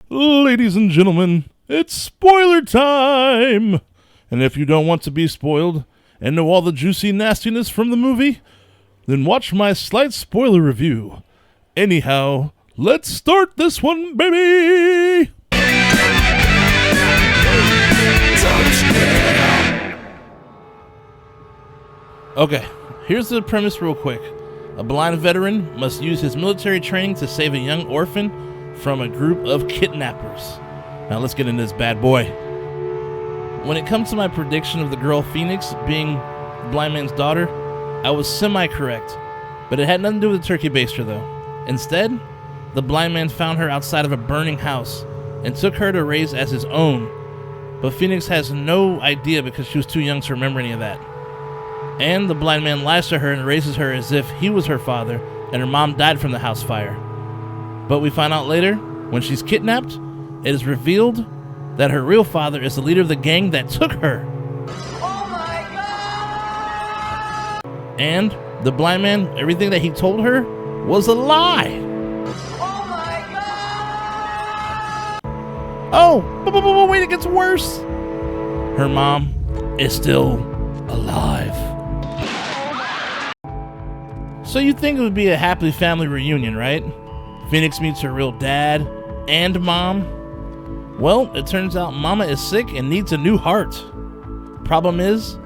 Ladies and gentlemen, it's spoiler time! And if you don't want to be spoiled and know all the juicy nastiness from the movie, then watch my slight spoiler review. Anyhow, let's start this one, baby! Okay, here's the premise real quick. A blind veteran must use his military training to save a young orphan from a group of kidnappers. Now let's get into this bad boy. When it comes to my prediction of the girl Phoenix being the blind man's daughter, I was semi-correct, but it had nothing to do with the turkey baster though. Instead, the blind man found her outside of a burning house and took her to raise as his own, but Phoenix has no idea because she was too young to remember any of that. And the blind man lies to her and raises her as if he was her father and her mom died from the house fire. But we find out later, when she's kidnapped, it is revealed that her real father is the leader of the gang that took her. Oh my God! And the blind man, everything that he told her was a lie. Oh my God! Oh, but wait, it gets worse. Her mom is still alive. So you'd think it would be a happy family reunion, right? Phoenix meets her real dad and mom. Well, it turns out Mama is sick and needs a new heart. Problem is,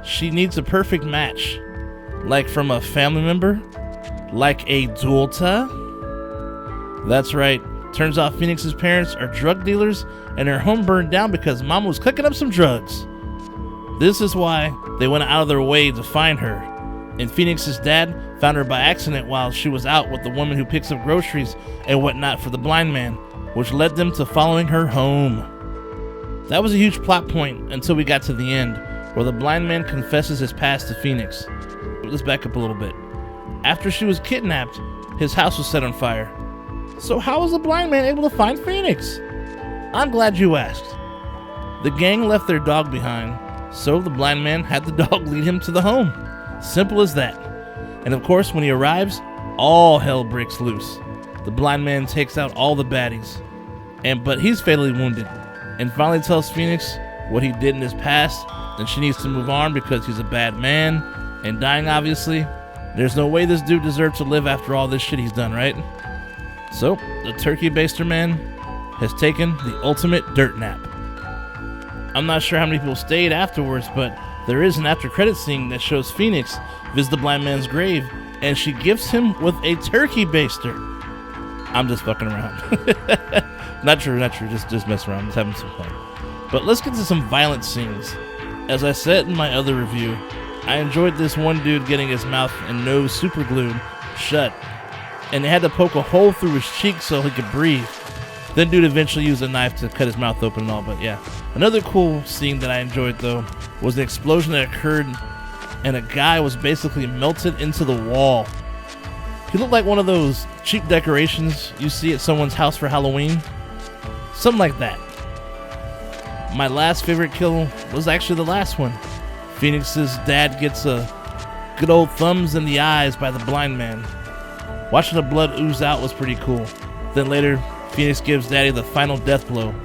she needs a perfect match. Like from a family member? Like a daughter? That's right. Turns out Phoenix's parents are drug dealers and her home burned down because Mama was cooking up some drugs. This is why they went out of their way to find her. And Phoenix's dad found her by accident while she was out with the woman who picks up groceries and whatnot for the blind man, which led them to following her home. That was a huge plot point until we got to the end, where the blind man confesses his past to Phoenix. Let's back up a little bit. After she was kidnapped, his house was set on fire. So how was the blind man able to find Phoenix? I'm glad you asked. The gang left their dog behind, so the blind man had the dog lead him to the home. Simple as that. And of course, when he arrives, all hell breaks loose. The blind man takes out all the baddies, but he's fatally wounded, and finally tells Phoenix what he did in his past, and she needs to move on because he's a bad man, and dying obviously. There's no way this dude deserved to live after all this shit he's done, right? So, the turkey baster man has taken the ultimate dirt nap. I'm not sure how many people stayed afterwards, but there is an after credit scene that shows Phoenix visit the blind man's grave, and she gifts him with a turkey baster. I'm just fucking around. Not true, just mess around, just having some fun. But let's get to some violent scenes. As I said in my other review, I enjoyed this one dude getting his mouth and nose super glued shut, and they had to poke a hole through his cheek so he could breathe. Then dude eventually used a knife to cut his mouth open and all, but yeah. Another cool scene that I enjoyed though was the explosion that occurred and a guy was basically melted into the wall. He looked like one of those cheap decorations you see at someone's house for Halloween. Something like that. My last favorite kill was actually the last one. Phoenix's dad gets a good old thumbs in the eyes by the blind man. Watching the blood ooze out was pretty cool. Then later, Phoenix gives Daddy the final death blow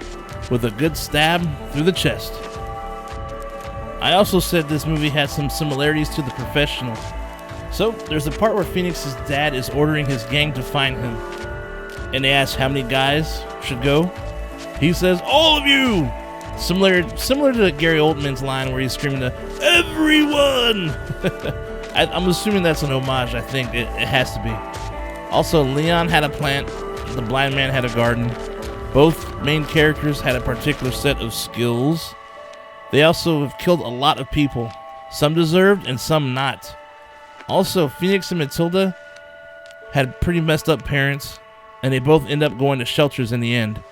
with a good stab through the chest. I also said this movie had some similarities to The Professional. So, there's a part where Phoenix's dad is ordering his gang to find him. And they ask how many guys should go. He says, all of you! Similar to Gary Oldman's line where he's screaming to, everyone! I'm assuming that's an homage, I think. It has to be. Also, Leon had a plant. The blind man had a garden. Both main characters had a particular set of skills. They also have killed a lot of people. Some deserved and some not. Also, Phoenix and Matilda had pretty messed up parents, and they both end up going to shelters in the end.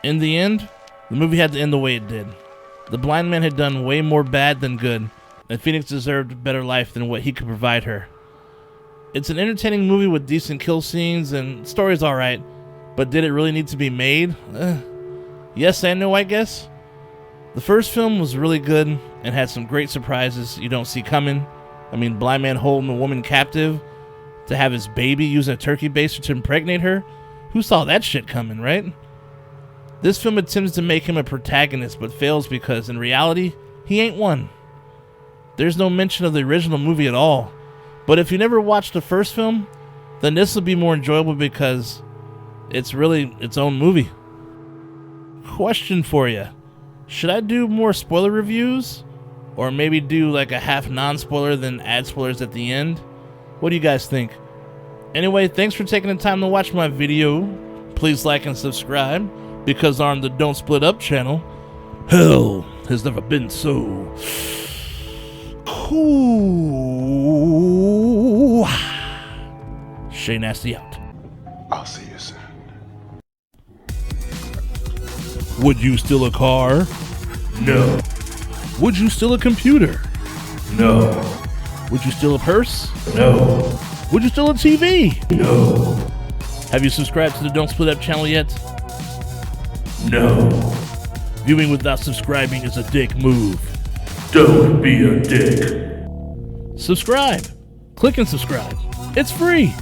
In the end, the movie had to end the way it did. The blind man had done way more bad than good, and Phoenix deserved a better life than what he could provide her. It's an entertaining movie with decent kill scenes, and story's alright, but did it really need to be made? Yes and no, I guess. The first film was really good and had some great surprises you don't see coming. I mean, blind man holding a woman captive to have his baby using a turkey baster to impregnate her Who saw that shit coming, right? This film attempts to make him a protagonist, but fails because, in reality, he ain't one. There's no mention of the original movie at all. But if you never watched the first film, then this will be more enjoyable because it's really its own movie. Question for you. Should I do more spoiler reviews? Or maybe do like a half non-spoiler then add spoilers at the end? What do you guys think? Anyway, thanks for taking the time to watch my video. Please like and subscribe, because on the Don't Split Up channel, hell has never been so cool. Shay Nasty out. I'll see you soon. Would you steal a car? No. Would you steal a computer? No. Would you steal a purse? No. Would you steal a TV? No. Have you subscribed to the Don't Split Up channel yet? No. Viewing without subscribing is a dick move. Don't be a dick. Subscribe. Click and subscribe. It's free.